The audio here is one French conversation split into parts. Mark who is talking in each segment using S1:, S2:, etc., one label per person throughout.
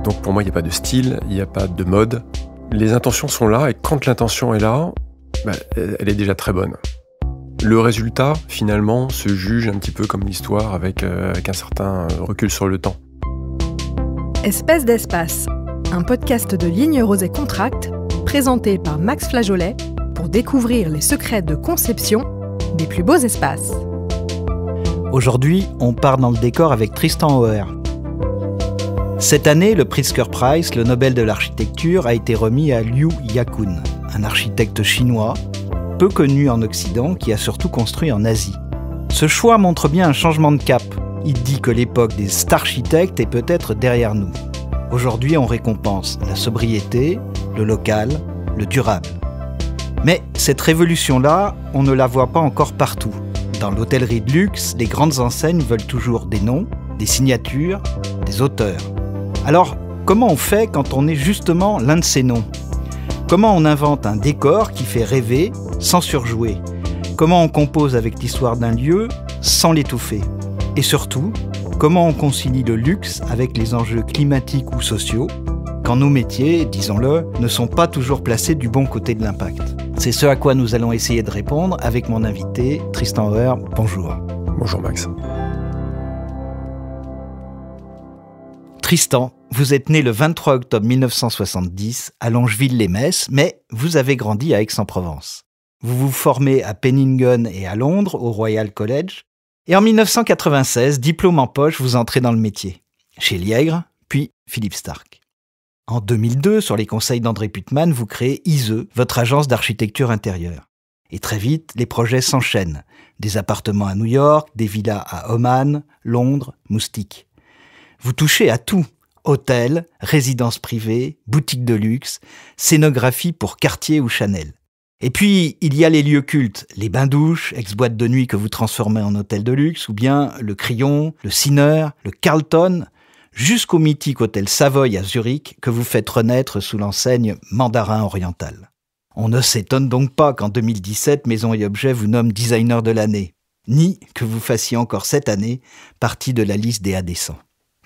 S1: Donc pour moi, il n'y a pas de style, il n'y a pas de mode. Les intentions sont là et quand l'intention est là, elle est déjà très bonne. Le résultat, finalement, se juge un petit peu comme l'histoire avec un certain recul sur le temps.
S2: Espèce d'espace, un podcast de Ligne Rosée Contract, présenté par Max Flageolet pour découvrir les secrets de conception des plus beaux espaces.
S3: Aujourd'hui, on part dans le décor avec Tristan Auer. Cette année, le Pritzker Prize, le Nobel de l'architecture, a été remis à Liu Yakun, un architecte chinois, peu connu en Occident, qui a surtout construit en Asie. Ce choix montre bien un changement de cap. Il dit que l'époque des starchitectes est peut-être derrière nous. Aujourd'hui, on récompense la sobriété, le local, le durable. Mais cette révolution-là, on ne la voit pas encore partout. Dans l'hôtellerie de luxe, les grandes enseignes veulent toujours des noms, des signatures, des auteurs. Alors, comment on fait quand on est justement l'un de ces noms ? Comment on invente un décor qui fait rêver sans surjouer ? Comment on compose avec l'histoire d'un lieu sans l'étouffer ? Et surtout, comment on concilie le luxe avec les enjeux climatiques ou sociaux, quand nos métiers, disons-le, ne sont pas toujours placés du bon côté de l'impact ? C'est ce à quoi nous allons essayer de répondre avec mon invité, Tristan Auer. Bonjour.
S1: Bonjour Max.
S3: Tristan, vous êtes né le 23 octobre 1970 à Longeville-les-Metz, mais vous avez grandi à Aix-en-Provence. Vous vous formez à Penningen et à Londres, au Royal College. Et en 1996, diplôme en poche, vous entrez dans le métier. Chez Liègre, puis Philippe Starck. En 2002, sur les conseils d'André Putman, vous créez ISE, votre agence d'architecture intérieure. Et très vite, les projets s'enchaînent. Des appartements à New York, des villas à Oman, Londres, Moustique. Vous touchez à tout. Hôtels, résidences privées, boutiques de luxe, scénographie pour Cartier ou Chanel. Et puis, il y a les lieux cultes, les bains-douches, ex-boîtes de nuit que vous transformez en hôtel de luxe, ou bien le Crillon, le Sinner, le Carlton, jusqu'au mythique hôtel Savoy à Zurich que vous faites renaître sous l'enseigne Mandarin Oriental. On ne s'étonne donc pas qu'en 2017, Maison et Objets vous nomme designer de l'année, ni que vous fassiez encore cette année partie de la liste des A100.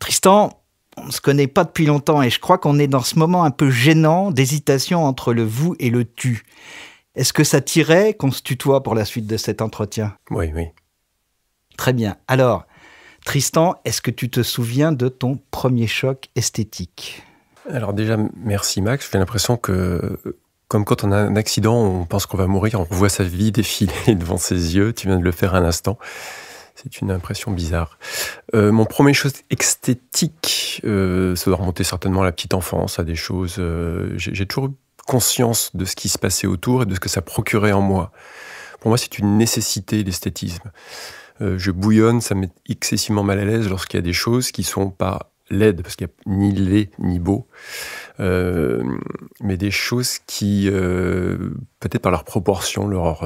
S3: Tristan, on ne se connaît pas depuis longtemps et je crois qu'on est dans ce moment un peu gênant d'hésitation entre le vous et le tu. Est-ce que ça t'irait qu'on se tutoie pour la suite de cet entretien ?
S1: Oui.
S3: Très bien. Alors, Tristan, est-ce que tu te souviens de ton premier choc esthétique ?
S1: Alors déjà, merci Max. J'ai l'impression que, comme quand on a un accident, on pense qu'on va mourir, on voit sa vie défiler devant ses yeux. Tu viens de le faire à l'instant. C'est une impression bizarre. Mon premier choc esthétique, ça doit remonter certainement à la petite enfance, à des choses... j'ai toujours eu conscience de ce qui se passait autour et de ce que ça procurait en moi. Pour moi, c'est une nécessité, l'esthétisme. Je bouillonne, ça me met excessivement mal à l'aise lorsqu'il y a des choses qui sont pas laides, parce qu'il n'y a ni laid ni beau, mais des choses qui, peut-être par leur proportion, leur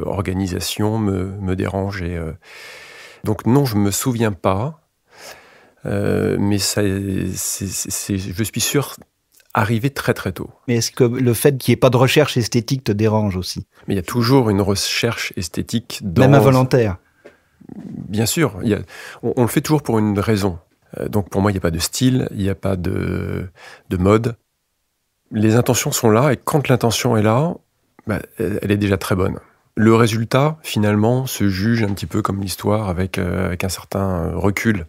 S1: organisation, me dérangent. Donc non, je me souviens pas, mais ça, je suis sûr, arrivé très très tôt.
S3: Mais est-ce que le fait qu'il n'y ait pas de recherche esthétique te dérange aussi ?
S1: Mais il y a toujours une recherche esthétique dans...
S3: Même involontaire ?
S1: Bien sûr, on le fait toujours pour une raison. Donc pour moi, il n'y a pas de style, il n'y a pas de mode. Les intentions sont là et quand l'intention est là, elle est déjà très bonne. Le résultat, finalement, se juge un petit peu comme l'histoire avec un certain recul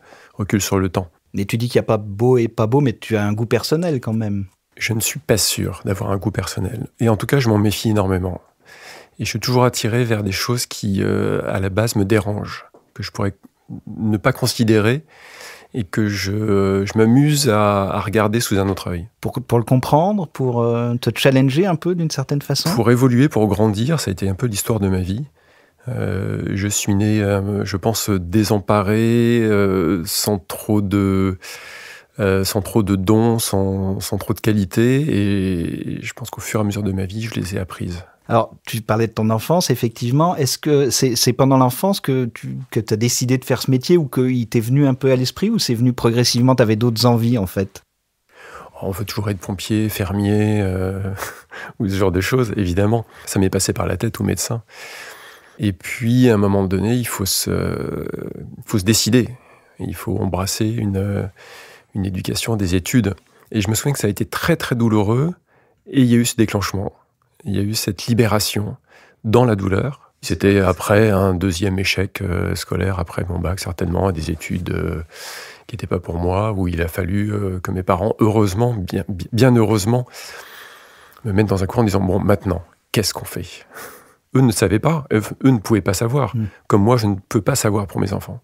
S1: sur le temps.
S3: Mais tu dis qu'il n'y a pas beau et pas beau, mais tu as un goût personnel quand même.
S1: Je ne suis pas sûr d'avoir un goût personnel. Et en tout cas, je m'en méfie énormément. Et je suis toujours attiré vers des choses qui, à la base, me dérangent, que je pourrais ne pas considérer et que je m'amuse à regarder sous un autre œil.
S3: Pour le comprendre, pour te challenger un peu d'une certaine façon ?
S1: Pour évoluer, pour grandir, ça a été un peu l'histoire de ma vie. Je suis né, je pense, désemparé, sans trop de dons, sans trop de qualités. Et je pense qu'au fur et à mesure de ma vie, je les ai apprises.
S3: Alors, tu parlais de ton enfance, effectivement. Est-ce que c'est pendant l'enfance que tu as décidé de faire ce métier ou qu'il t'est venu un peu à l'esprit ou c'est venu progressivement, tu avais d'autres envies en fait ?
S1: On veut toujours être pompier, fermier, ou ce genre de choses, évidemment. Ça m'est passé par la tête, ou médecin. Et puis, à un moment donné, il faut se décider. Il faut embrasser une éducation, des études. Et je me souviens que ça a été très très douloureux, et il y a eu ce déclenchement. Il y a eu cette libération dans la douleur. C'était après un deuxième échec scolaire, après mon bac certainement, à des études qui n'étaient pas pour moi, où il a fallu que mes parents, heureusement, bien heureusement, me mettent dans un coin en disant « Bon, maintenant, qu'est-ce qu'on fait ?» Eux ne savaient pas, eux ne pouvaient pas savoir, comme moi je ne peux pas savoir pour mes enfants.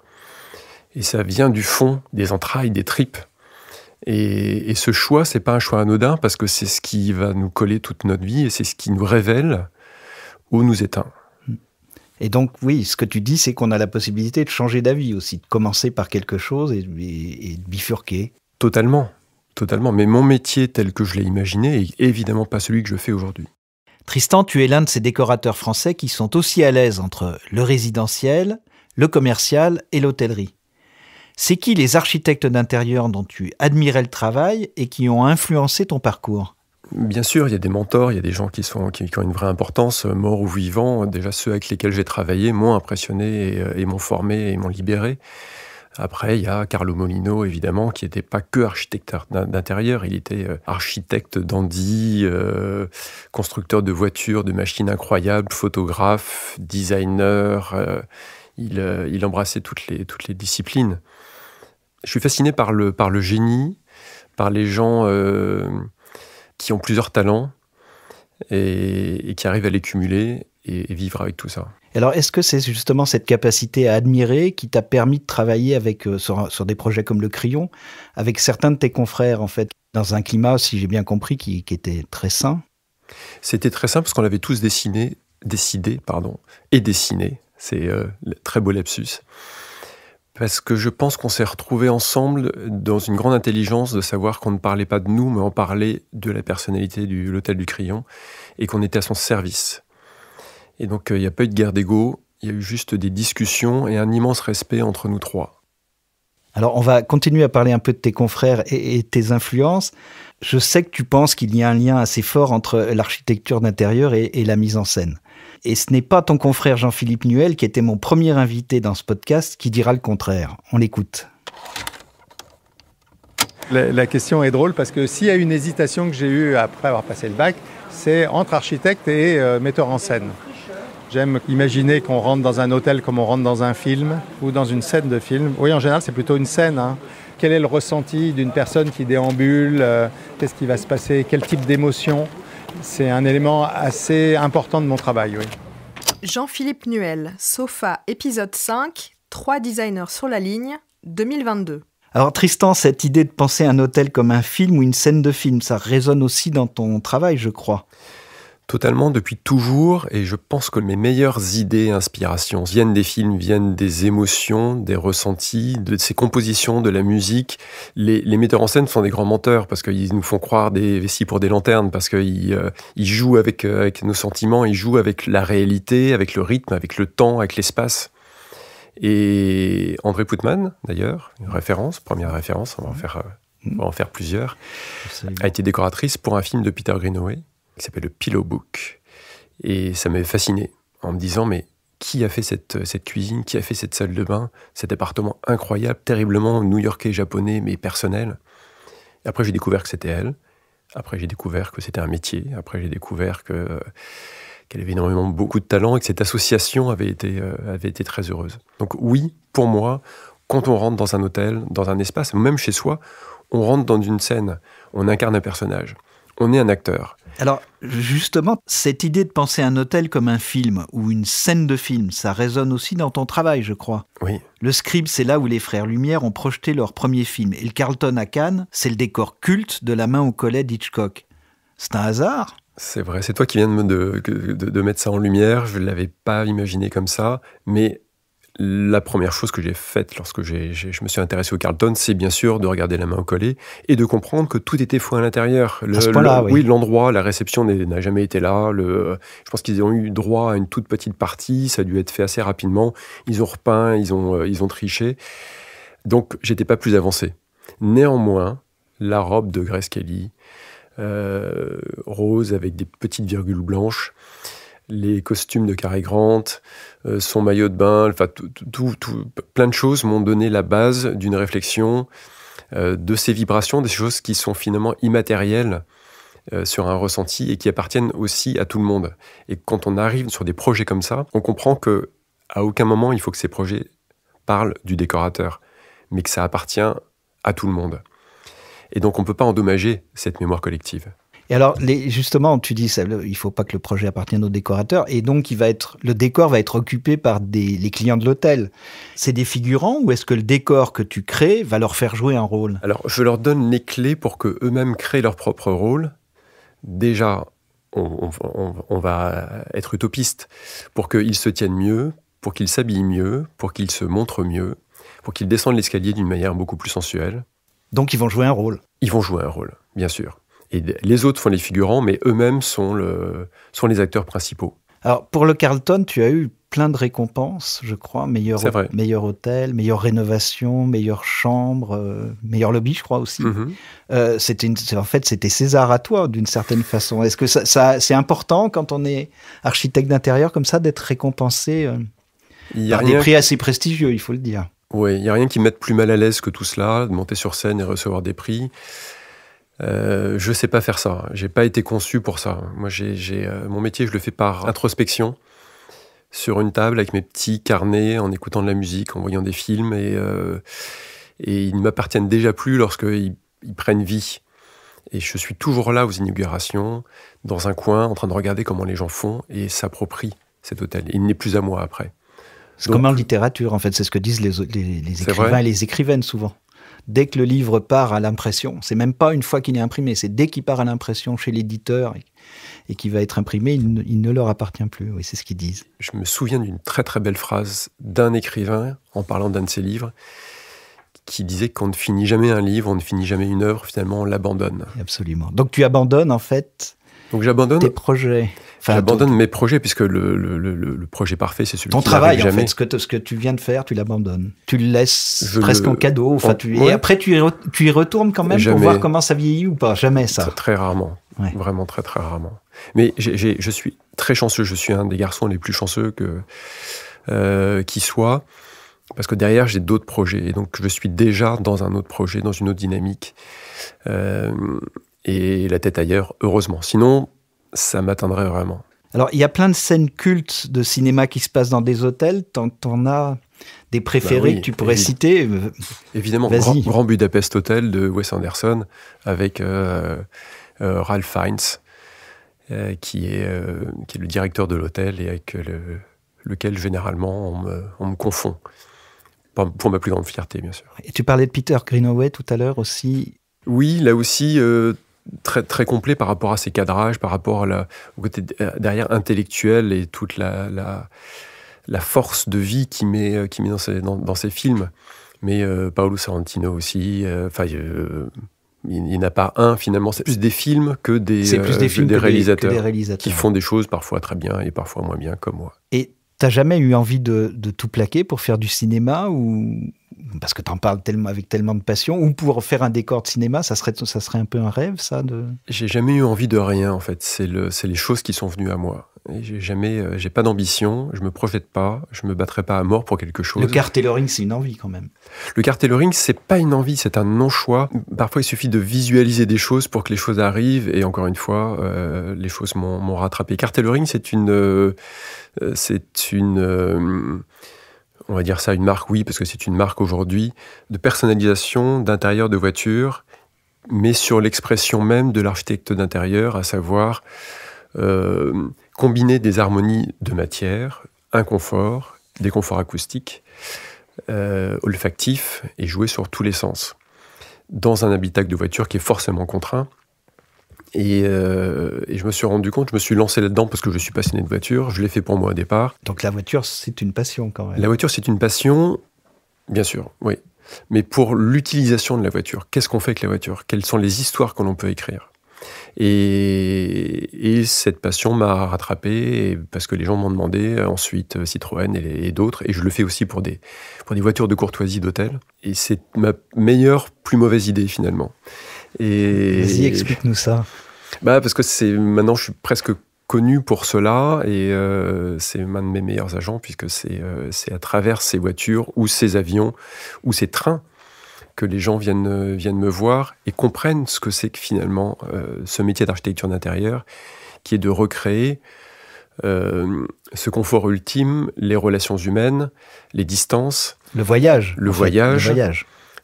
S1: Et ça vient du fond, des entrailles, des tripes. Et ce choix, c'est pas un choix anodin, parce que c'est ce qui va nous coller toute notre vie, et c'est ce qui nous révèle où nous éteint.
S3: Et donc, oui, ce que tu dis, c'est qu'on a la possibilité de changer d'avis aussi, de commencer par quelque chose et de bifurquer.
S1: Totalement, totalement. Mais mon métier tel que je l'ai imaginé est évidemment pas celui que je fais aujourd'hui.
S3: Tristan, tu es l'un de ces décorateurs français qui sont aussi à l'aise entre le résidentiel, le commercial et l'hôtellerie. C'est qui les architectes d'intérieur dont tu admirais le travail et qui ont influencé ton parcours ?
S1: Bien sûr, il y a des mentors, il y a des gens qui ont une vraie importance, morts ou vivants. Déjà, ceux avec lesquels j'ai travaillé m'ont impressionné et m'ont formé et m'ont libéré. Après, il y a Carlo Molino, évidemment, qui n'était pas que architecte d'intérieur, il était architecte dandy, constructeur de voitures, de machines incroyables, photographe, designer. Il embrassait toutes les disciplines. Je suis fasciné par le génie, par les gens qui ont plusieurs talents et qui arrivent à les cumuler et vivre avec tout ça.
S3: Alors, est-ce que c'est justement cette capacité à admirer qui t'a permis de travailler sur des projets comme le Crillon, avec certains de tes confrères, en fait, dans un climat, si j'ai bien compris, qui était très sain ?
S1: C'était très simple parce qu'on l'avait tous décidé. C'est très beau lapsus. Parce que je pense qu'on s'est retrouvés ensemble dans une grande intelligence de savoir qu'on ne parlait pas de nous, mais on parlait de la personnalité de l'hôtel du Crillon et qu'on était à son service. Et donc, il n'y a pas eu de guerre d'ego, il y a eu juste des discussions et un immense respect entre nous trois.
S3: Alors, on va continuer à parler un peu de tes confrères et tes influences. Je sais que tu penses qu'il y a un lien assez fort entre l'architecture d'intérieur et la mise en scène. Et ce n'est pas ton confrère Jean-Philippe Nuel, qui était mon premier invité dans ce podcast, qui dira le contraire. On l'écoute.
S4: La question est drôle parce que s'il y a une hésitation que j'ai eue après avoir passé le bac, c'est entre architecte et metteur en scène. J'aime imaginer qu'on rentre dans un hôtel comme on rentre dans un film ou dans une scène de film. Oui, en général, c'est plutôt une scène. Quel est le ressenti d'une personne qui déambule ? Qu'est-ce qui va se passer ? Quel type d'émotion ? C'est un élément assez important de mon travail, oui.
S2: Jean-Philippe Nuel, Sofa, épisode 5, 3 designers sur la ligne, 2022.
S3: Alors Tristan, cette idée de penser un hôtel comme un film ou une scène de film, ça résonne aussi dans ton travail, je crois.
S1: Totalement, depuis toujours, et je pense que mes meilleures idées, inspirations viennent des films, viennent des émotions, des ressentis, de ces compositions, de la musique. Les metteurs en scène sont des grands menteurs parce qu'ils nous font croire des vessies pour des lanternes, parce qu'ils jouent avec nos sentiments, ils jouent avec la réalité, avec le rythme, avec le temps, avec l'espace. Et André Putman, d'ailleurs, première référence, on va en faire plusieurs,
S3: Absolument.
S1: a été décoratrice pour un film de Peter Greenaway qui s'appelle le Pillow Book. Et ça m'avait fasciné, en me disant, mais qui a fait cette cuisine, qui a fait cette salle de bain, cet appartement incroyable, terriblement new-yorkais, japonais, mais personnel. Et après, j'ai découvert que c'était elle. Après, j'ai découvert que c'était un métier. Après, j'ai découvert qu'elle avait beaucoup de talent et que cette association avait été très heureuse. Donc oui, pour moi, quand on rentre dans un hôtel, dans un espace, même chez soi, on rentre dans une scène, on incarne un personnage, on est un acteur.
S3: Alors, justement, cette idée de penser un hôtel comme un film ou une scène de film, ça résonne aussi dans ton travail, je crois.
S1: Oui.
S3: Le Scribe, c'est là où les frères Lumière ont projeté leur premier film. Et le Carlton à Cannes, c'est le décor culte de La main au collet d'Hitchcock. C'est un hasard ?
S1: C'est vrai, c'est toi qui viens de mettre ça en lumière. Je ne l'avais pas imaginé comme ça, mais la première chose que j'ai faite lorsque je me suis intéressé au Carlton, c'est bien sûr de regarder La main au collet et de comprendre que tout était faux à l'intérieur.
S3: À ce point-là, oui.
S1: Oui, l'endroit, la réception n'a jamais été là. Je pense qu'ils ont eu droit à une toute petite partie. Ça a dû être fait assez rapidement. Ils ont repeint, ils ont triché. Donc, j'étais pas plus avancé. Néanmoins, la robe de Grace Kelly, rose avec des petites virgules blanches, les costumes de Cary Grant, son maillot de bain, enfin plein de choses m'ont donné la base d'une réflexion de ces vibrations, des choses qui sont finalement immatérielles sur un ressenti et qui appartiennent aussi à tout le monde. Et quand on arrive sur des projets comme ça, on comprend que à aucun moment il faut que ces projets parlent du décorateur, mais que ça appartient à tout le monde. Et donc on ne peut pas endommager cette mémoire collective.
S3: Et alors, justement, tu dis il ne faut pas que le projet appartienne au décorateur, et donc le décor va être occupé par les clients de l'hôtel. C'est des figurants, ou est-ce que le décor que tu crées va leur faire jouer un rôle ?
S1: Alors, je leur donne les clés pour qu'eux-mêmes créent leur propre rôle. Déjà, on va être utopiste pour qu'ils se tiennent mieux, pour qu'ils s'habillent mieux, pour qu'ils se montrent mieux, pour qu'ils descendent l'escalier d'une manière beaucoup plus sensuelle.
S3: Donc, ils vont jouer un rôle.
S1: Ils vont jouer un rôle, bien sûr. Et les autres font les figurants, mais eux-mêmes sont les acteurs principaux.
S3: Alors, pour le Carlton, tu as eu plein de récompenses, je crois. Meilleur hôtel, meilleure rénovation, meilleure chambre, meilleur lobby, je crois aussi. En fait, c'était César à toi, d'une certaine façon. Est-ce que ça c'est important, quand on est architecte d'intérieur comme ça, d'être récompensé par des prix assez prestigieux, il faut le dire.
S1: Oui, il n'y a rien qui me mette plus mal à l'aise que tout cela, de monter sur scène et recevoir des prix. Je sais pas faire ça. J'ai pas été conçu pour ça. Moi, mon métier, je le fais par introspection, sur une table avec mes petits carnets, en écoutant de la musique, en voyant des films, et ils ne m'appartiennent déjà plus lorsqu'ils prennent vie. Et je suis toujours là aux inaugurations, dans un coin, en train de regarder comment les gens font et s'approprient cet hôtel. Il n'est plus à moi après.
S3: C'est comme en littérature, en fait. C'est ce que disent les écrivains et les écrivaines souvent. Dès que le livre part à l'impression, c'est même pas une fois qu'il est imprimé, c'est dès qu'il part à l'impression chez l'éditeur et qu'il va être imprimé, il ne leur appartient plus. Oui, c'est ce qu'ils disent.
S1: Je me souviens d'une très très belle phrase d'un écrivain, en parlant d'un de ses livres, qui disait qu'on ne finit jamais un livre, on ne finit jamais une œuvre, finalement on l'abandonne.
S3: Absolument. Donc tu abandonnes en fait tes projets.
S1: J'abandonne mes projets, puisque le projet parfait, c'est celui
S3: ton
S1: qui
S3: travail,
S1: jamais.
S3: En fait, ce que tu viens de faire, tu l'abandonnes. Tu le laisses presque en cadeau. Et après, tu y retournes quand même pour voir comment ça vieillit ou pas. Jamais ça.
S1: Très, très rarement. Ouais. Vraiment très, très rarement. Mais je suis très chanceux. Je suis un des garçons les plus chanceux qui soit. Parce que derrière, j'ai d'autres projets. Et donc, je suis déjà dans un autre projet, dans une autre dynamique. Et la tête ailleurs, heureusement. Sinon, ça m'atteindrait vraiment.
S3: Alors, il y a plein de scènes cultes de cinéma qui se passent dans des hôtels. T'en as des préférés que tu pourrais citer ?
S1: Évidemment, Grand Budapest Hotel de Wes Anderson, avec Ralph Fiennes, qui est le directeur de l'hôtel et avec lequel, généralement, on me confond. Pour ma plus grande fierté, bien sûr.
S3: Et tu parlais de Peter Greenaway tout à l'heure aussi.
S1: Oui, là aussi... très, très complet par rapport à ses cadrages, par rapport au côté derrière intellectuel et toute la force de vie qu'il met dans ses films. Mais Paolo Sorrentino aussi. Il n'y en a pas un, finalement. C'est plus des films que des réalisateurs qui font des choses parfois très bien et parfois moins bien, comme moi.
S3: Et t'as jamais eu envie de tout plaquer pour faire du cinéma, ou parce que t'en parles avec tellement de passion, ou pour faire un décor de cinéma, ça serait un peu un rêve, ça
S1: J'ai jamais eu envie de rien, en fait. C'est les choses qui sont venues à moi. Et j'ai pas d'ambition, je me projette pas, je me battrai pas à mort pour quelque chose.
S3: Le car tailoring, c'est une envie quand même.
S1: Le car tailoring, c'est pas une envie, c'est un non-choix. Parfois, il suffit de visualiser des choses pour que les choses arrivent, et encore une fois, les choses m'ont rattrapé. Car tailoring, c'est une on va dire ça, une marque, oui, parce que c'est une marque aujourd'hui, de personnalisation d'intérieur de voitures, mais sur l'expression même de l'architecte d'intérieur, à savoir combiner des harmonies de matière, un confort, des conforts acoustiques, olfactifs, et jouer sur tous les sens. Dans un habitacle de voiture qui est forcément contraint. Et je me suis rendu compte, je me suis lancé là-dedans parce que je suis passionné de voiture, je l'ai fait pour moi au départ.
S3: Donc la voiture, c'est une passion quand même.
S1: La voiture, c'est une passion, bien sûr, oui. Mais pour l'utilisation de la voiture, qu'est-ce qu'on fait avec la voiture ? Quelles sont les histoires que l'on peut écrire ? Et cette passion m'a rattrapé parce que les gens m'ont demandé, ensuite Citroën et d'autres, et je le fais aussi pour des voitures de courtoisie d'hôtel. Et c'est ma meilleure, plus mauvaise idée finalement.
S3: Vas-y, explique-nous ça.
S1: Parce que maintenant je suis presque connu pour cela, et c'est un de mes meilleurs agents, puisque c'est à travers ces voitures ou ces avions ou ces trains que les gens viennent me voir et comprennent ce que c'est que finalement ce métier d'architecture d'intérieur, qui est de recréer ce confort ultime, les relations humaines, les distances,
S3: le voyage,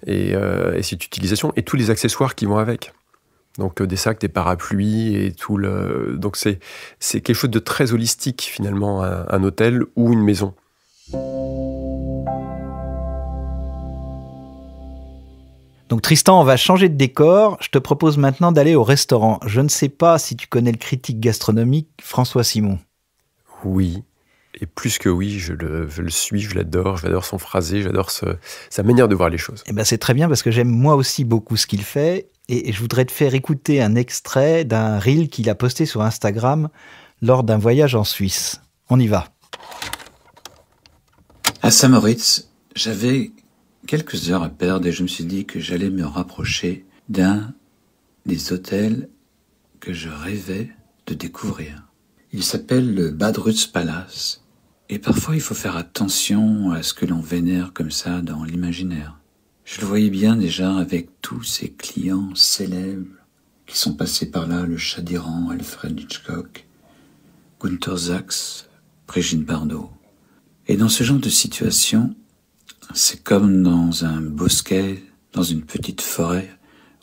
S1: et cette utilisation et tous les accessoires qui vont avec. Donc des sacs, des parapluies et tout le. Donc c'est quelque chose de très holistique finalement, un hôtel ou une maison.
S3: Donc Tristan, on va changer de décor. Je te propose maintenant d'aller au restaurant. Je ne sais pas si tu connais le critique gastronomique François Simon.
S1: Oui, et plus que oui, je le suis, je l'adore, j'adore son phrasé, j'adore sa manière de voir les choses.
S3: Eh ben c'est très bien parce que j'aime moi aussi beaucoup ce qu'il fait. Et je voudrais te faire écouter un extrait d'un reel qu'il a posté sur Instagram lors d'un voyage en Suisse. On y va.
S5: À Saint-Moritz, j'avais quelques heures à perdre et je me suis dit que j'allais me rapprocher d'un des hôtels que je rêvais de découvrir. Il s'appelle le Bad Rutz Palace et parfois il faut faire attention à ce que l'on vénère comme ça dans l'imaginaire. Je le voyais bien déjà avec tous ces clients célèbres qui sont passés par là, le chat d'Iran, Alfred Hitchcock, Günther Sachs, Brigitte Bardot. Et dans ce genre de situation, c'est comme dans un bosquet, dans une petite forêt,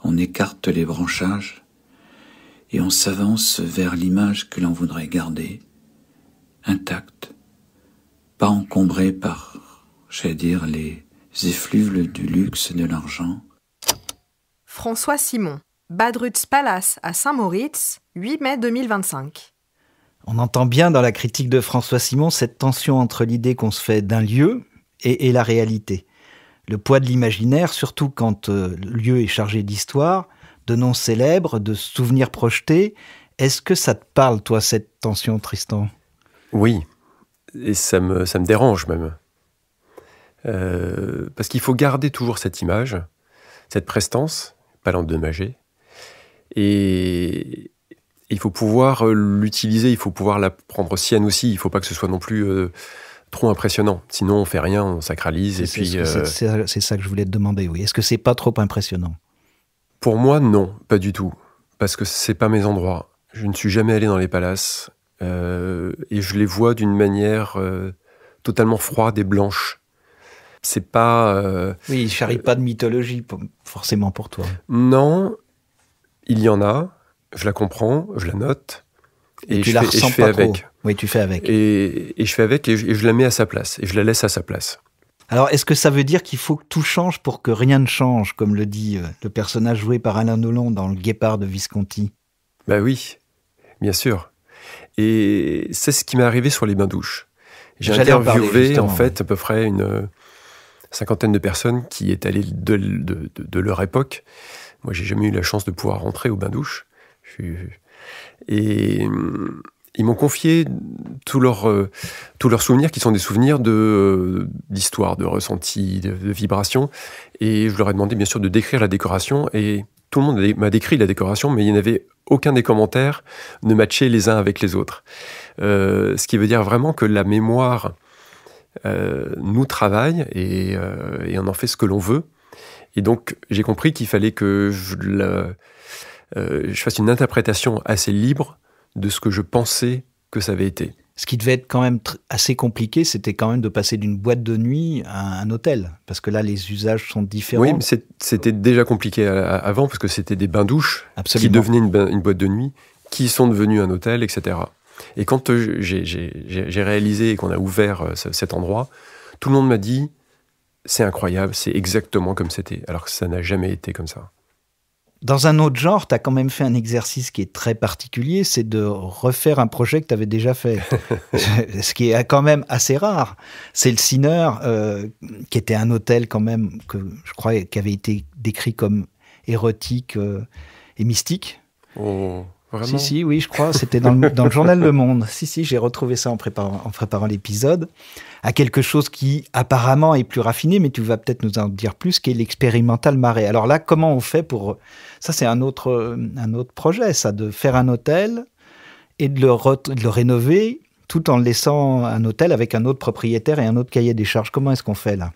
S5: on écarte les branchages et on s'avance vers l'image que l'on voudrait garder, intacte, pas encombrée par, j'allais dire, les effluves du luxe et de l'argent.
S2: François Simon, Bad Rutz Palace à Saint-Moritz, 8 mai 2025.
S3: On entend bien dans la critique de François Simon cette tension entre l'idée qu'on se fait d'un lieu et la réalité. Le poids de l'imaginaire, surtout quand le lieu est chargé d'histoire, de noms célèbres, de souvenirs projetés. Est-ce que ça te parle, toi, cette tension, Tristan ?
S1: Oui, et ça me dérange même. Parce qu'il faut garder toujours cette image, cette prestance, pas l'endommager, et il faut pouvoir l'utiliser, il faut pouvoir la prendre sienne aussi, il ne faut pas que ce soit non plus trop impressionnant, sinon on fait rien, on sacralise.
S3: C'est ça que je voulais te demander, oui. Est-ce que c'est pas trop impressionnant ?
S1: Pour moi, non, pas du tout, parce que c'est pas mes endroits. Je ne suis jamais allé dans les palaces, et je les vois d'une manière totalement froide et blanche. C'est pas...
S3: oui, il ne charrie pas de mythologie, forcément pour toi.
S1: Non, il y en a, je la comprends, je la note, et je fais avec.
S3: Oui, tu fais avec.
S1: Et je fais avec, et je la mets à sa place, et je la laisse à sa place.
S3: Alors, est-ce que ça veut dire qu'il faut que tout change pour que rien ne change, comme le dit le personnage joué par Alain Delon dans Le Guépard de Visconti ?
S1: Bah oui, bien sûr. Et c'est ce qui m'est arrivé sur les bains-douches. J'ai interviewé, en fait, à peu près une cinquantaine de personnes qui étaient allées de leur époque. Moi, j'ai jamais eu la chance de pouvoir rentrer au bain-douche. Et ils m'ont confié tous leurs souvenirs, qui sont des souvenirs d'histoire, de ressenti, de vibrations. Et je leur ai demandé, bien sûr, de décrire la décoration. Et tout le monde m'a décrit la décoration, mais il n'y avait aucun des commentaires ne matchait les uns avec les autres. Ce qui veut dire vraiment que la mémoire nous travaille et on en fait ce que l'on veut. Et donc, j'ai compris qu'il fallait que je fasse une interprétation assez libre de ce que je pensais que ça avait été.
S3: Ce qui devait être quand même assez compliqué, c'était quand même de passer d'une boîte de nuit à un hôtel. Parce que là, les usages sont différents.
S1: Oui, mais c'était déjà compliqué avant, parce que c'était des bains-douches qui devenaient une boîte de nuit, qui sont devenus un hôtel, etc. Et quand j'ai réalisé qu'on a ouvert cet endroit, tout le monde m'a dit « c'est incroyable, c'est exactement comme c'était », alors que ça n'a jamais été comme ça.
S3: Dans un autre genre, tu as quand même fait un exercice qui est très particulier, c'est de refaire un projet que tu avais déjà fait. Ce qui est quand même assez rare. C'est le Sinner, qui était un hôtel quand même, que je crois qui avait été décrit comme érotique et mystique.
S1: Oh, vraiment ?
S3: Si, oui, je crois. C'était dans le journal Le Monde. Si, j'ai retrouvé ça en préparant l'épisode. À quelque chose qui apparemment est plus raffiné, mais tu vas peut-être nous en dire plus, qui est l'expérimental Marais. Alors là, comment on fait pour... Ça, c'est un autre projet, ça, de faire un hôtel et de le rénover tout en le laissant un hôtel avec un autre propriétaire et un autre cahier des charges. Comment est-ce qu'on fait là ?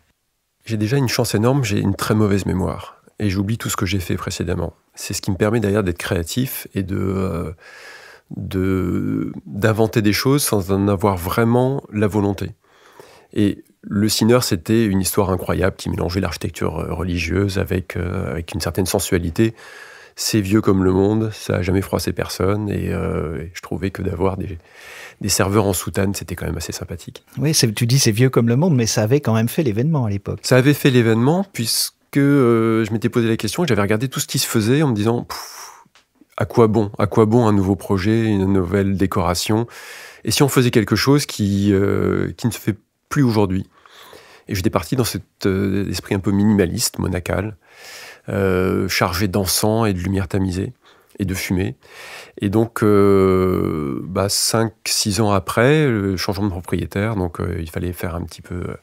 S1: J'ai déjà une chance énorme, j'ai une très mauvaise mémoire. Et j'oublie tout ce que j'ai fait précédemment. C'est ce qui me permet d'ailleurs d'être créatif et d'inventer des choses sans en avoir vraiment la volonté. Et Le Sinner, c'était une histoire incroyable qui mélangeait l'architecture religieuse avec une certaine sensualité. C'est vieux comme le monde, ça n'a jamais froissé personne. Et je trouvais que d'avoir des serveurs en soutane, c'était quand même assez sympathique.
S3: Oui, tu dis c'est vieux comme le monde, mais ça avait quand même fait l'événement à l'époque.
S1: Ça avait fait l'événement puisque je m'étais posé la question et j'avais regardé tout ce qui se faisait en me disant à quoi bon un nouveau projet, une nouvelle décoration, et si on faisait quelque chose qui ne se fait plus aujourd'hui. Et j'étais parti dans cet esprit un peu minimaliste, monacal, chargé d'encens et de lumière tamisée et de fumée. Et donc 5-6 ans après le changement de propriétaire, donc il fallait faire un petit peu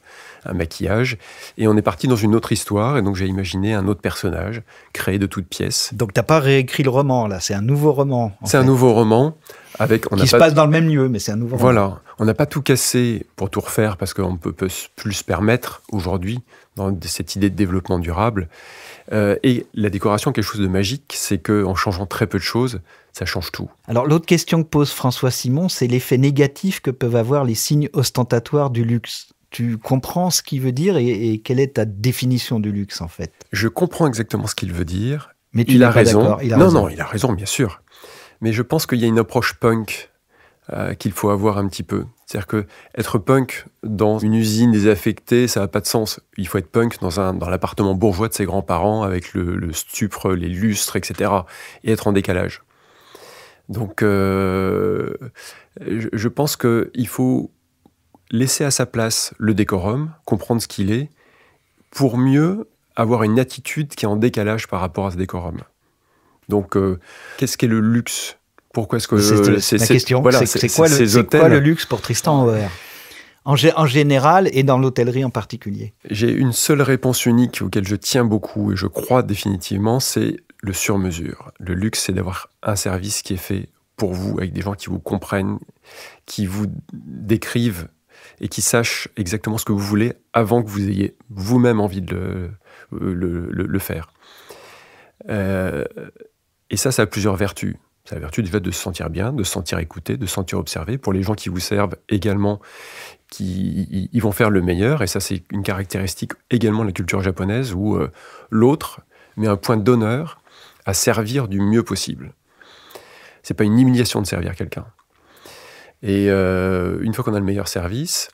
S1: un maquillage, et on est parti dans une autre histoire, et donc j'ai imaginé un autre personnage créé de toutes pièces.
S3: Donc t'as pas réécrit le roman là, c'est un nouveau roman.
S1: C'est un nouveau roman
S3: qui se passe dans le même lieu, mais c'est un nouveau roman.
S1: Voilà, on n'a pas tout cassé pour tout refaire parce qu'on peut plus se permettre aujourd'hui dans cette idée de développement durable. Et la décoration, quelque chose de magique, c'est qu'en changeant très peu de choses, ça change tout.
S3: Alors l'autre question que pose François Simon, c'est l'effet négatif que peuvent avoir les signes ostentatoires du luxe. Tu comprends ce qu'il veut dire et quelle est ta définition du luxe en fait?
S1: Je comprends exactement ce qu'il veut dire.
S3: Mais il a raison.
S1: Non, il a raison, bien sûr. Mais je pense qu'il y a une approche punk qu'il faut avoir un petit peu. C'est-à-dire que être punk dans une usine désaffectée, ça n'a pas de sens. Il faut être punk dans l'appartement bourgeois de ses grands-parents avec le stupre, les lustres, etc. et être en décalage. Donc, je pense qu'il faut laisser à sa place le décorum, comprendre ce qu'il est, pour mieux avoir une attitude qui est en décalage par rapport à ce décorum. Donc, qu'est-ce qu'est le luxe ? Pourquoi est-ce que
S3: c'est la question. Voilà, c'est quoi le luxe pour Tristan Auer en général et dans l'hôtellerie en particulier?
S1: J'ai une seule réponse unique auquel je tiens beaucoup et je crois définitivement, c'est le sur-mesure. Le luxe, c'est d'avoir un service qui est fait pour vous, avec des gens qui vous comprennent, qui vous décrivent et qui sachent exactement ce que vous voulez avant que vous ayez vous-même envie de le faire. Et ça a plusieurs vertus. Ça a la vertu déjà de se sentir bien, de se sentir écouté, de se sentir observé. Pour les gens qui vous servent également, ils vont faire le meilleur. Et ça, c'est une caractéristique également de la culture japonaise où l'autre met un point d'honneur à servir du mieux possible. C'est pas une humiliation de servir quelqu'un. Et une fois qu'on a le meilleur service,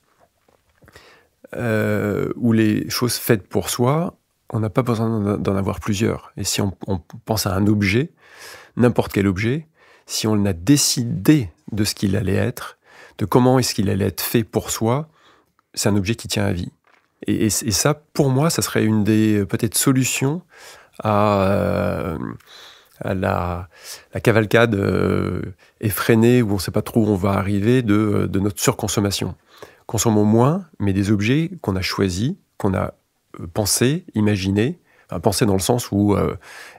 S1: où les choses faites pour soi, on n'a pas besoin d'en avoir plusieurs. Et si on pense à un objet, n'importe quel objet, si on a décidé de ce qu'il allait être, de comment est-ce qu'il allait être fait pour soi, c'est un objet qui tient à vie. Et ça, pour moi, ça serait une des peut-être solutions à la cavalcade effrénée où on ne sait pas trop où on va arriver de notre surconsommation. Consommons moins, mais des objets qu'on a choisis, qu'on a pensés, imaginés, penser dans le sens où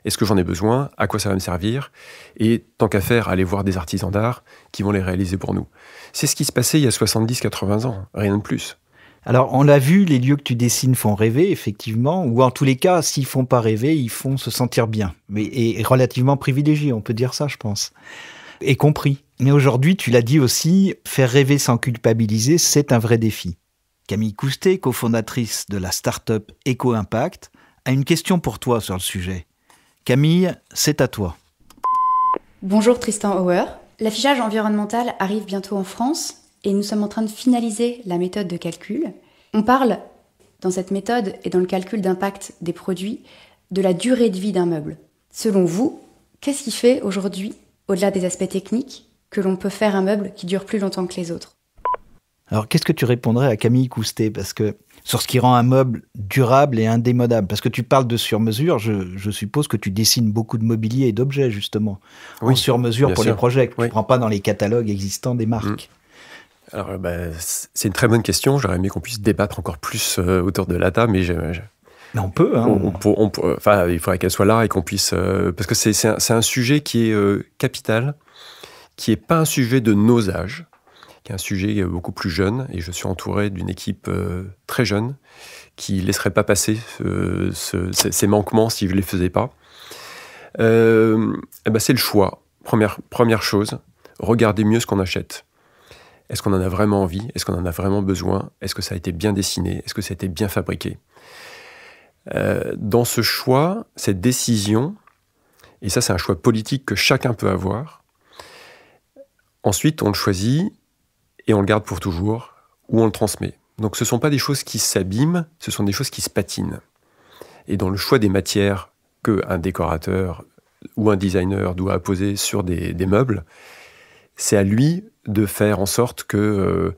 S1: est-ce que j'en ai besoin, à quoi ça va me servir, et tant qu'à faire, aller voir des artisans d'art qui vont les réaliser pour nous. C'est ce qui se passait il y a 70-80 ans, rien de plus.
S3: Alors, on l'a vu, les lieux que tu dessines font rêver, effectivement, ou en tous les cas, s'ils font pas rêver, ils font se sentir bien, et relativement privilégiés, on peut dire ça, je pense, et compris. Mais aujourd'hui, tu l'as dit aussi, faire rêver sans culpabiliser, c'est un vrai défi. Camille Coustet, cofondatrice de la start-up Eco-Impact, a une question pour toi sur le sujet. Camille, c'est à toi.
S6: Bonjour Tristan Auer. L'affichage environnemental arrive bientôt en France et nous sommes en train de finaliser la méthode de calcul. On parle, dans cette méthode et dans le calcul d'impact des produits, de la durée de vie d'un meuble. Selon vous, qu'est-ce qui fait aujourd'hui, au-delà des aspects techniques, que l'on peut faire un meuble qui dure plus longtemps que les autres ?
S3: Alors, qu'est-ce que tu répondrais à Camille Coustet ? Parce que sur ce qui rend un meuble durable et indémodable. Parce que tu parles de sur-mesure, je suppose que tu dessines beaucoup de mobilier et d'objets, justement, en sur-mesure pour les projets, que tu ne prends pas dans les catalogues existants des marques.
S1: Alors, c'est une très bonne question. J'aurais aimé qu'on puisse débattre encore plus autour de la table, mais
S3: mais on peut. Hein,
S1: il faudrait qu'elle soit là et qu'on puisse... parce que c'est un sujet qui est capital, qui n'est pas un sujet de nos âges, qui est un sujet beaucoup plus jeune, et je suis entouré d'une équipe très jeune qui ne laisserait pas passer ces manquements si je ne les faisais pas. C'est le choix. Première chose, regardez mieux ce qu'on achète. Est-ce qu'on en a vraiment envie? Est-ce qu'on en a vraiment besoin? Est-ce que ça a été bien dessiné? Est-ce que ça a été bien fabriqué? Dans ce choix, cette décision, et ça c'est un choix politique que chacun peut avoir, ensuite on le choisit et on le garde pour toujours, ou on le transmet. Donc ce ne sont pas des choses qui s'abîment, ce sont des choses qui se patinent. Et dans le choix des matières qu'un décorateur ou un designer doit apposer sur des meubles, c'est à lui de faire en sorte que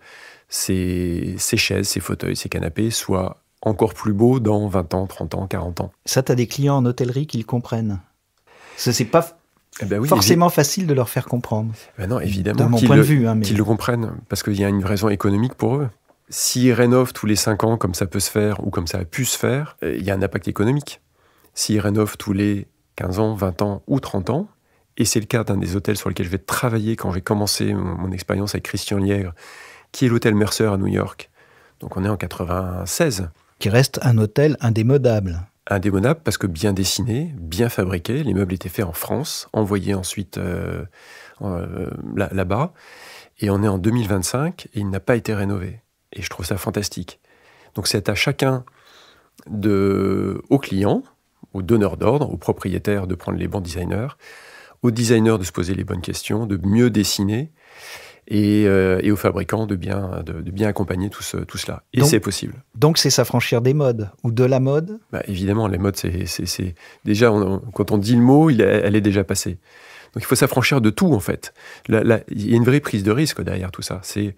S1: ces chaises, ces fauteuils, ces canapés soient encore plus beaux dans 20 ans, 30 ans, 40 ans.
S3: Ça, tu as des clients en hôtellerie qui le comprennent. C'est pas forcément facile de leur faire comprendre.
S1: Non, évidemment,
S3: de mon point de vue.
S1: Qu'ils le comprennent, parce qu'il y a une raison économique pour eux. S'ils rénovent tous les 5 ans, comme ça peut se faire, ou comme ça a pu se faire, il y a un impact économique. S'ils rénovent tous les 15 ans, 20 ans ou 30 ans, et c'est le cas d'un des hôtels sur lesquels je vais travailler quand j'ai commencé mon expérience avec Christian Liègre, qui est l'hôtel Mercer à New York. Donc on est en 96.
S3: Qui reste un hôtel indémodable.
S1: Indémodable parce que bien dessiné, bien fabriqué. Les meubles étaient faits en France, envoyés ensuite là-bas. Et on est en 2025 et il n'a pas été rénové. Et je trouve ça fantastique. Donc c'est à chacun, aux clients, aux donneurs d'ordre, aux propriétaires de prendre les bons designers, aux designers de se poser les bonnes questions, de mieux dessiner, et aux fabricants de bien accompagner tout cela. Et c'est possible.
S3: Donc c'est s'affranchir des modes, ou de la mode?
S1: Évidemment, les modes, c'est déjà, quand on dit le mot, elle est déjà passée. Donc il faut s'affranchir de tout, en fait. Il y a une vraie prise de risque derrière tout ça. C'est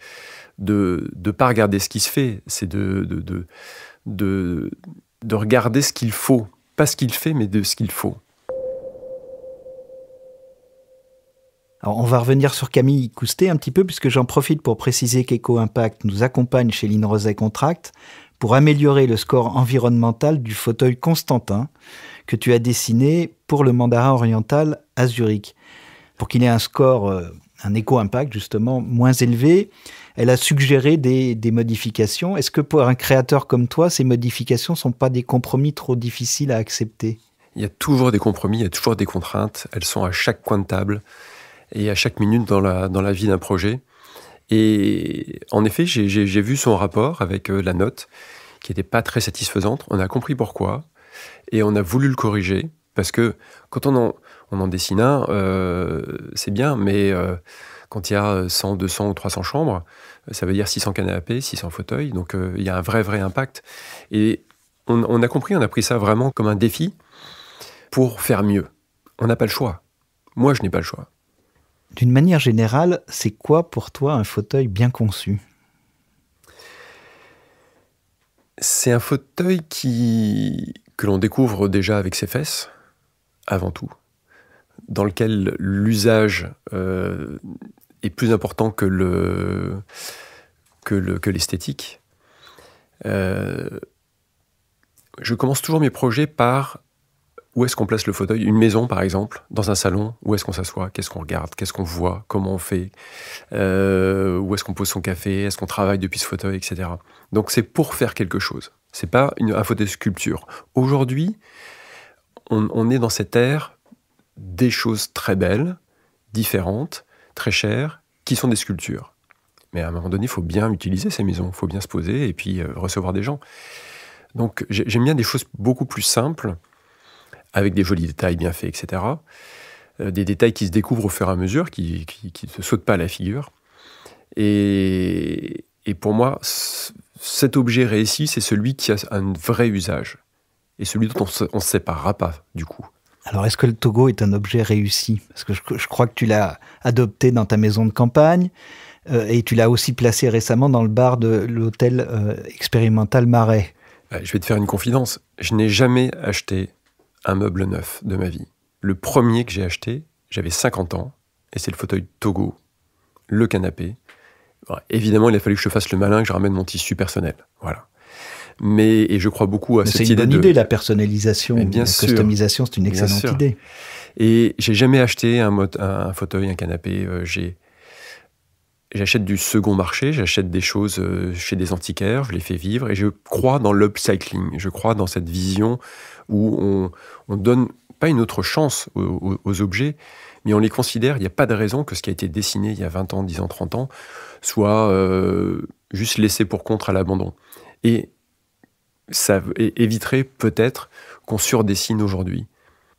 S1: de ne pas regarder ce qui se fait, c'est de regarder ce qu'il faut. Pas ce qu'il fait, mais de ce qu'il faut.
S3: Alors, on va revenir sur Camille Coustet un petit peu, puisque j'en profite pour préciser qu'Eco-Impact nous accompagne chez Ligne Rosé Contract pour améliorer le score environnemental du fauteuil Constantin que tu as dessiné pour le Mandarin oriental à Zurich. Pour qu'il ait un score, un Eco-Impact justement, moins élevé, elle a suggéré des modifications. Est-ce que pour un créateur comme toi, ces modifications ne sont pas des compromis trop difficiles à accepter?
S1: Il y a toujours des compromis, il y a toujours des contraintes. Elles sont à chaque coin de table et à chaque minute dans la vie d'un projet. Et en effet, j'ai vu son rapport avec la note, qui n'était pas très satisfaisante. On a compris pourquoi, et on a voulu le corriger, parce que quand on en dessine un, c'est bien, mais quand il y a 100, 200 ou 300 chambres, ça veut dire 600 canapés, 600 fauteuils, donc il y a un vrai impact. Et on a compris, on a pris ça vraiment comme un défi pour faire mieux. On n'a pas le choix. Moi, je n'ai pas le choix.
S3: D'une manière générale, c'est quoi pour toi un fauteuil bien conçu?
S1: C'est un fauteuil que l'on découvre déjà avec ses fesses, avant tout, dans lequel l'usage est plus important que l'esthétique. Je commence toujours mes projets par où est-ce qu'on place le fauteuil. Une maison, par exemple, dans un salon, où est-ce qu'on s'assoit? Qu'est-ce qu'on regarde? Qu'est-ce qu'on voit? Comment on fait? Où est-ce qu'on pose son café? Est-ce qu'on travaille depuis ce fauteuil, etc. Donc c'est pour faire quelque chose. C'est pas un fauteuil sculpture. Aujourd'hui, on est dans cette ère des choses très belles, différentes, très chères, qui sont des sculptures. Mais à un moment donné, il faut bien utiliser ces maisons, il faut bien se poser et puis recevoir des gens. Donc j'aime bien des choses beaucoup plus simples, avec des jolis détails bien faits, etc. Des détails qui se découvrent au fur et à mesure, qui ne se sautent pas à la figure. Et pour moi, cet objet réussi, c'est celui qui a un vrai usage. Et celui dont on ne se séparera pas, du coup.
S3: Alors, est-ce que le Togo est un objet réussi? Parce que je crois que tu l'as adopté dans ta maison de campagne, et tu l'as aussi placé récemment dans le bar de l'hôtel expérimental Marais.
S1: Je vais te faire une confidence. Je n'ai jamais acheté un meuble neuf de ma vie. Le premier que j'ai acheté, j'avais 50 ans, et c'est le fauteuil Togo, le canapé. Alors, évidemment, il a fallu que je fasse le malin, que je ramène mon tissu personnel. Voilà. Et je crois beaucoup à cette idée.
S3: C'est une bonne idée, la personnalisation, la customisation, c'est une excellente idée.
S1: Et j'ai jamais acheté un fauteuil, un canapé. j'achète du second marché, j'achète des choses chez des antiquaires, je les fais vivre, et je crois dans l'upcycling. Je crois dans cette vision où on donne pas une autre chance aux objets, mais on les considère, il n'y a pas de raison que ce qui a été dessiné il y a 20 ans, 10 ans, 30 ans, soit juste laissé pour compte à l'abandon. Et ça éviterait peut-être qu'on surdessine aujourd'hui.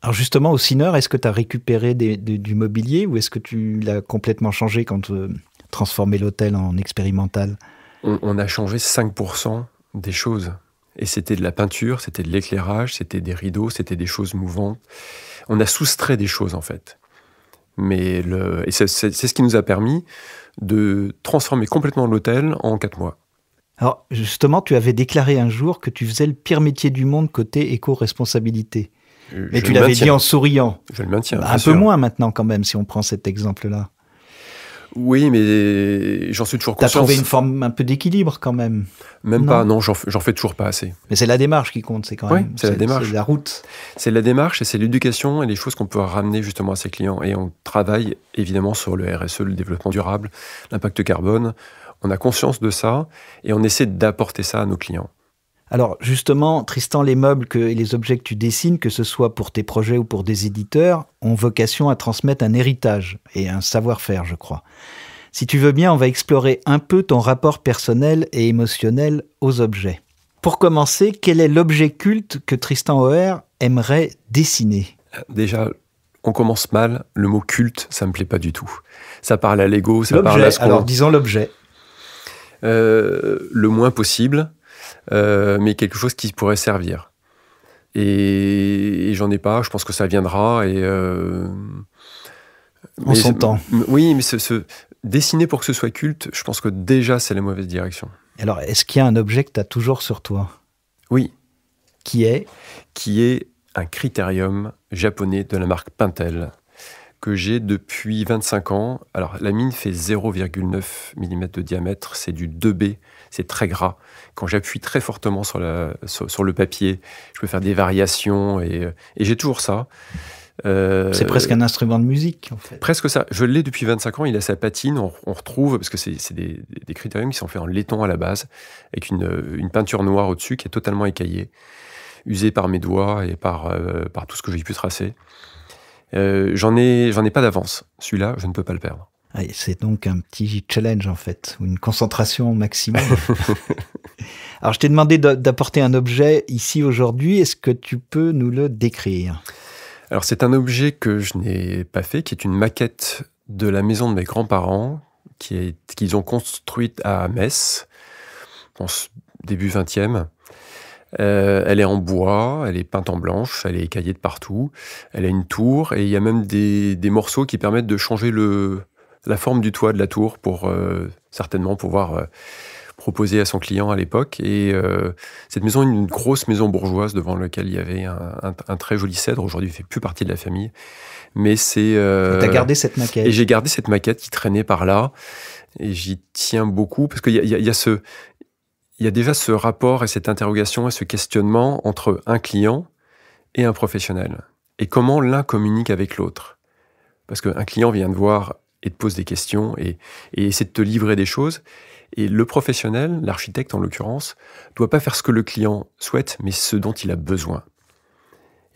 S3: Alors justement, au Cineur, est-ce que tu as récupéré du mobilier ou est-ce que tu l'as complètement changé quand tu transformé l'hôtel en expérimental?
S1: On a changé 5% des choses. Et c'était de la peinture, c'était de l'éclairage, c'était des rideaux, c'était des choses mouvantes. On a soustrait des choses, en fait. Et c'est ce qui nous a permis de transformer complètement l'hôtel en 4 mois.
S3: Alors justement, tu avais déclaré un jour que tu faisais le pire métier du monde côté éco-responsabilité. Mais tu l'avais dit en souriant.
S1: Je le maintiens.
S3: Un peu moins maintenant quand même, si on prend cet exemple-là.
S1: Oui, mais j'en suis toujours conscient.
S3: Tu as trouvé une forme un peu d'équilibre quand même.
S1: Même pas, non, j'en fais toujours pas assez.
S3: Mais c'est la démarche qui compte, c'est quand même.
S1: Oui, c'est la démarche.
S3: C'est la route.
S1: C'est la démarche et c'est l'éducation et les choses qu'on peut ramener justement à ses clients. Et on travaille évidemment sur le RSE, le développement durable, l'impact carbone. On a conscience de ça et on essaie d'apporter ça à nos clients.
S3: Alors justement, Tristan, les meubles et les objets que tu dessines, que ce soit pour tes projets ou pour des éditeurs, ont vocation à transmettre un héritage et un savoir-faire, je crois. Si tu veux bien, on va explorer un peu ton rapport personnel et émotionnel aux objets. Pour commencer, quel est l'objet culte que Tristan Auer aimerait dessiner ?
S1: Déjà, on commence mal. Le mot culte, ça me plaît pas du tout. Ça parle à l'ego, ça parle à ce qu'on...
S3: Alors disons l'objet.
S1: Le moins possible. Mais quelque chose qui pourrait servir. Et j'en ai pas, je pense que ça viendra.
S3: En son temps.
S1: Oui, mais dessiner pour que ce soit culte, je pense que déjà c'est la mauvaise direction.
S3: Alors, est-ce qu'il y a un objet que tu as toujours sur toi ?
S1: Oui.
S3: Qui est
S1: un critérium japonais de la marque Pentel, que j'ai depuis 25 ans. Alors, la mine fait 0,9 mm de diamètre, c'est du 2B, c'est très gras. Quand j'appuie très fortement sur le papier, je peux faire des variations et j'ai toujours ça.
S3: C'est presque un instrument de musique, en fait.
S1: Presque ça. Je l'ai depuis 25 ans, il a sa patine, on retrouve, parce que c'est des critériums qui sont faits en laiton à la base, avec une peinture noire au-dessus qui est totalement écaillée, usée par mes doigts et par tout ce que j'ai pu tracer. J'en ai pas d'avance. Celui-là, je ne peux pas le perdre.
S3: C'est donc un petit challenge, en fait, ou une concentration au maximum. Alors, je t'ai demandé d'apporter un objet ici aujourd'hui. Est-ce que tu peux nous le décrire ?
S1: Alors, c'est un objet que je n'ai pas fait, qui est une maquette de la maison de mes grands-parents, qu'ils ont construite à Metz, en début 20e. Elle est en bois, elle est peinte en blanche, elle est écaillée de partout. Elle a une tour et il y a même des morceaux qui permettent de changer la forme du toit de la tour pour certainement pouvoir proposer à son client à l'époque. Et cette maison est une grosse maison bourgeoise devant laquelle il y avait un très joli cèdre. Aujourd'hui, il ne fait plus partie de la famille. Mais c'est...
S3: T'as gardé cette maquette ?
S1: Et j'ai gardé cette maquette qui traînait par là. Et j'y tiens beaucoup parce qu'il y a déjà ce rapport et cette interrogation et ce questionnement entre un client et un professionnel. Et comment l'un communique avec l'autre. Parce qu'un client vient te voir et te pose des questions et essaie de te livrer des choses. Et le professionnel, l'architecte en l'occurrence, ne doit pas faire ce que le client souhaite, mais ce dont il a besoin.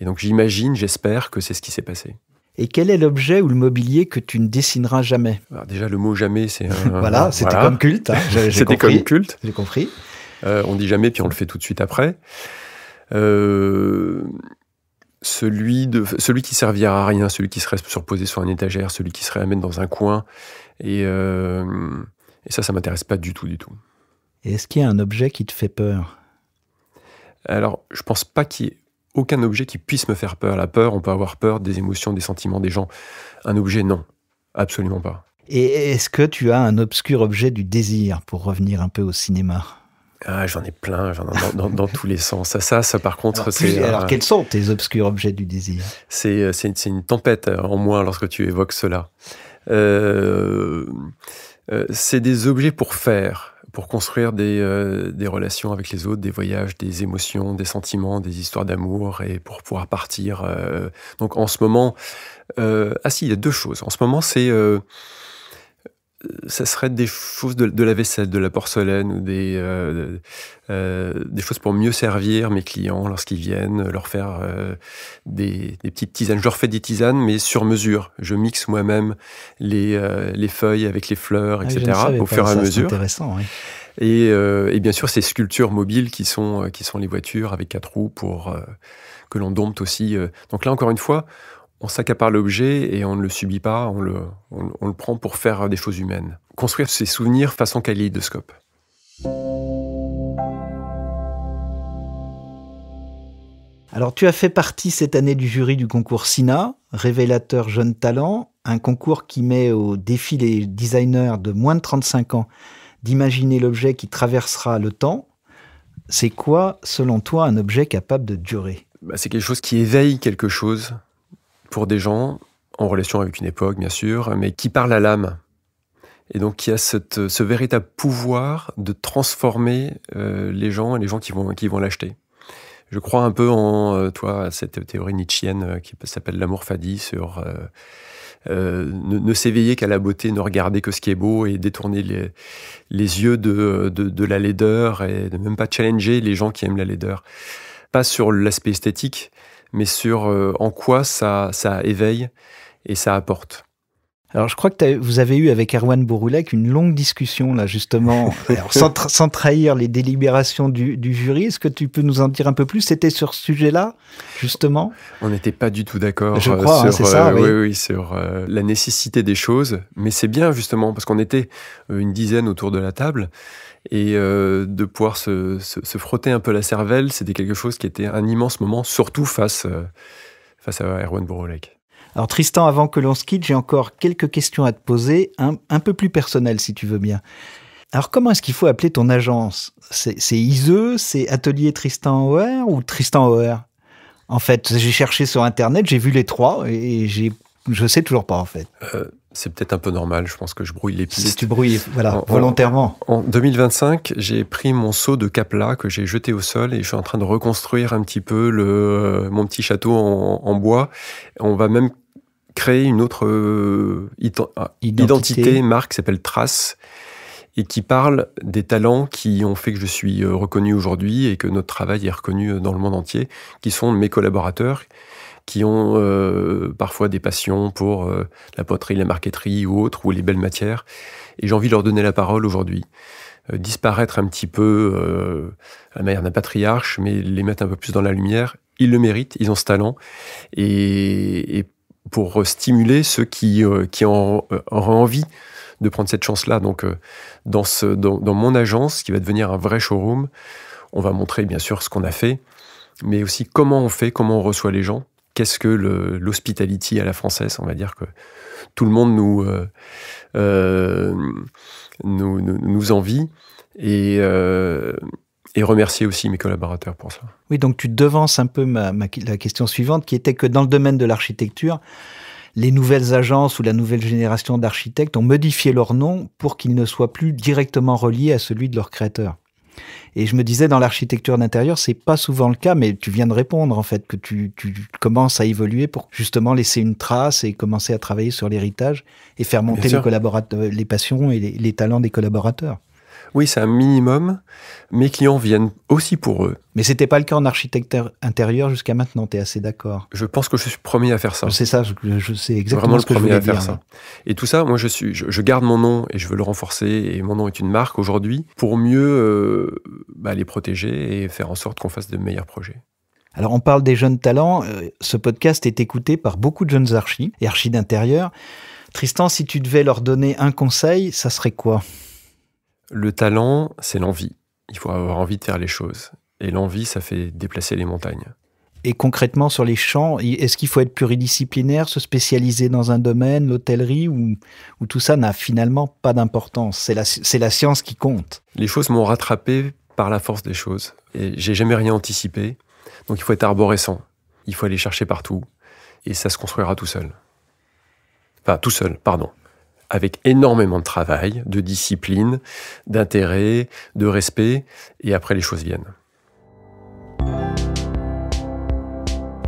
S1: Et donc j'espère que c'est ce qui s'est passé.
S3: Et quel est l'objet ou le mobilier que tu ne dessineras jamais ?
S1: Alors déjà, le mot « jamais » c'est
S3: voilà, c'était comme culte. Hein,
S1: c'était comme culte.
S3: J'ai compris.
S1: On dit jamais, puis on le fait tout de suite après. Celui qui servira à rien, celui qui serait surposé sur une étagère, celui qui serait à mettre dans un coin. Et ça m'intéresse pas du tout, du tout.
S3: Et est-ce qu'il y a un objet qui te fait peur ?
S1: Alors, je pense pas qu'il y ait aucun objet qui puisse me faire peur. La peur, on peut avoir peur des émotions, des sentiments des gens. Un objet, non. Absolument pas.
S3: Et est-ce que tu as un obscur objet du désir, pour revenir un peu au cinéma ?
S1: J'en ai plein, dans tous les sens. Ça par contre,
S3: alors quels sont tes obscurs objets du désir ?
S1: C'est une tempête en moi lorsque tu évoques cela. C'est des objets pour construire des relations avec les autres, des voyages, des émotions, des sentiments, des histoires d'amour, et pour pouvoir partir. Donc en ce moment, il y a deux choses. En ce moment, c'est ça serait des choses de la vaisselle, de la porcelaine, ou des choses pour mieux servir mes clients lorsqu'ils viennent, leur faire des petites tisanes. Je leur fais des tisanes, mais sur mesure. Je mixe moi-même les feuilles avec les fleurs, etc. Au fur et à mesure.
S3: C'est intéressant, oui.
S1: Et bien sûr, ces sculptures mobiles qui sont les voitures avec 4 roues pour que l'on dompte aussi. Donc là, encore une fois, on s'accapare l'objet et on ne le subit pas, on le prend pour faire des choses humaines. Construire ses souvenirs façon kaléidoscope.
S3: Alors, tu as fait partie cette année du jury du concours SINA, Révélateur Jeune Talent, un concours qui met au défi les designers de moins de 35 ans d'imaginer l'objet qui traversera le temps. C'est quoi, selon toi, un objet capable de durer ?
S1: C'est quelque chose qui éveille quelque chose pour des gens, en relation avec une époque, bien sûr, mais qui parle à l'âme. Et donc, qui a ce véritable pouvoir de transformer les gens et les gens qui vont l'acheter. Je crois un peu en cette théorie nietzschienne qui s'appelle l'amour fadi, sur ne s'éveiller qu'à la beauté, ne regarder que ce qui est beau et détourner les yeux de la laideur et ne même pas challenger les gens qui aiment la laideur. Pas sur l'aspect esthétique, mais sur en quoi ça éveille et ça apporte.
S3: Alors, je crois que vous avez eu avec Erwan Bouroulek une longue discussion, là, justement, alors, sans trahir les délibérations du jury. Est-ce que tu peux nous en dire un peu plus ? C'était sur ce sujet-là, justement ?
S1: On n'était pas du tout d'accord
S3: je crois, c'est ça,
S1: oui, sur la nécessité des choses. Mais c'est bien, justement, parce qu'on était une dizaine autour de la table. Et de pouvoir se frotter un peu la cervelle, c'était quelque chose qui était un immense moment, surtout face à Erwan Bouroulek.
S3: Alors Tristan, avant que l'on se quitte, j'ai encore quelques questions à te poser, un peu plus personnelles si tu veux bien. Alors comment est-ce qu'il faut appeler ton agence ? C'est ISE, c'est Atelier Tristan Auer ou Tristan Auer ? En fait, j'ai cherché sur Internet, j'ai vu les trois et je sais toujours pas en fait.
S1: C'est peut-être un peu normal, je pense que je brouille les pistes.
S3: Si tu brouilles, voilà, volontairement.
S1: En 2025, j'ai pris mon seau de Capla que j'ai jeté au sol et je suis en train de reconstruire un petit peu mon petit château en bois. On va même créer une autre identité, marque qui s'appelle Trace et qui parle des talents qui ont fait que je suis reconnu aujourd'hui et que notre travail est reconnu dans le monde entier, qui sont mes collaborateurs, qui ont parfois des passions pour la poterie, la marqueterie ou autre, ou les belles matières. Et j'ai envie de leur donner la parole aujourd'hui. Disparaître un petit peu à la manière d'un patriarche, mais les mettre un peu plus dans la lumière. Ils le méritent, ils ont ce talent. Et pour stimuler ceux qui auraient envie de prendre cette chance-là. Donc, dans mon agence, qui va devenir un vrai showroom, on va montrer bien sûr ce qu'on a fait, mais aussi comment on fait, comment on reçoit les gens. Qu'est-ce que l'hospitality à la française ? On va dire que tout le monde nous envie et remercier aussi mes collaborateurs pour ça.
S3: Oui, donc tu devances un peu la question suivante, qui était que dans le domaine de l'architecture, les nouvelles agences ou la nouvelle génération d'architectes ont modifié leur nom pour qu'ils ne soient plus directement reliés à celui de leur créateur. Et je me disais, dans l'architecture d'intérieur, c'est pas souvent le cas, mais tu viens de répondre, en fait, que tu commences à évoluer pour justement laisser une trace et commencer à travailler sur l'héritage et faire monter les passions et les talents des collaborateurs.
S1: Oui, c'est un minimum. Mes clients viennent aussi pour eux.
S3: Mais c'était pas le cas en architecture intérieure jusqu'à maintenant, t'es assez d'accord ?
S1: Je pense que je suis premier à faire ça.
S3: C'est ça, je sais exactement ce que je voulais dire. Vraiment le premier à faire ça.
S1: Et tout ça, moi je garde mon nom et je veux le renforcer, et mon nom est une marque aujourd'hui, pour mieux les protéger et faire en sorte qu'on fasse de meilleurs projets.
S3: Alors on parle des jeunes talents, ce podcast est écouté par beaucoup de jeunes archis et archis d'intérieur. Tristan, si tu devais leur donner un conseil, ça serait quoi ?
S1: Le talent, c'est l'envie. Il faut avoir envie de faire les choses. Et l'envie, ça fait déplacer les montagnes.
S3: Et concrètement, sur les champs, est-ce qu'il faut être pluridisciplinaire, se spécialiser dans un domaine, l'hôtellerie, ou tout ça n'a finalement pas d'importance ? C'est la science qui compte.
S1: Les choses m'ont rattrapé par la force des choses. Et j'ai jamais rien anticipé. Donc il faut être arborescent. Il faut aller chercher partout. Et ça se construira tout seul. Enfin, tout seul, pardon. Avec énormément de travail, de discipline, d'intérêt, de respect, et après les choses viennent.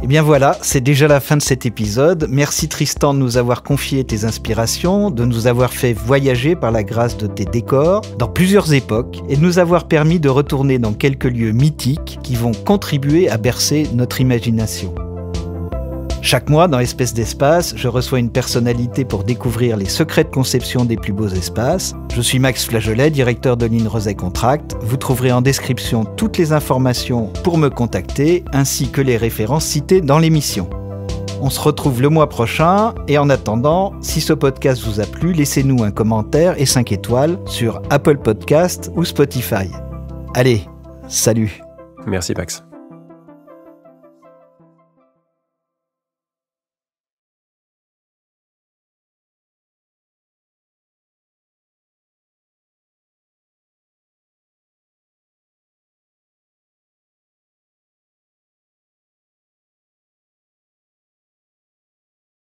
S3: Eh bien voilà, c'est déjà la fin de cet épisode. Merci Tristan de nous avoir confié tes inspirations, de nous avoir fait voyager par la grâce de tes décors dans plusieurs époques et de nous avoir permis de retourner dans quelques lieux mythiques qui vont contribuer à bercer notre imagination. Chaque mois, dans Espèces d'Espace, je reçois une personnalité pour découvrir les secrets de conception des plus beaux espaces. Je suis Max Flageolet, directeur de Ligne Rosay Contract. Vous trouverez en description toutes les informations pour me contacter, ainsi que les références citées dans l'émission. On se retrouve le mois prochain, et en attendant, si ce podcast vous a plu, laissez-nous un commentaire et 5 étoiles sur Apple Podcasts ou Spotify. Allez, salut!
S1: Merci Max.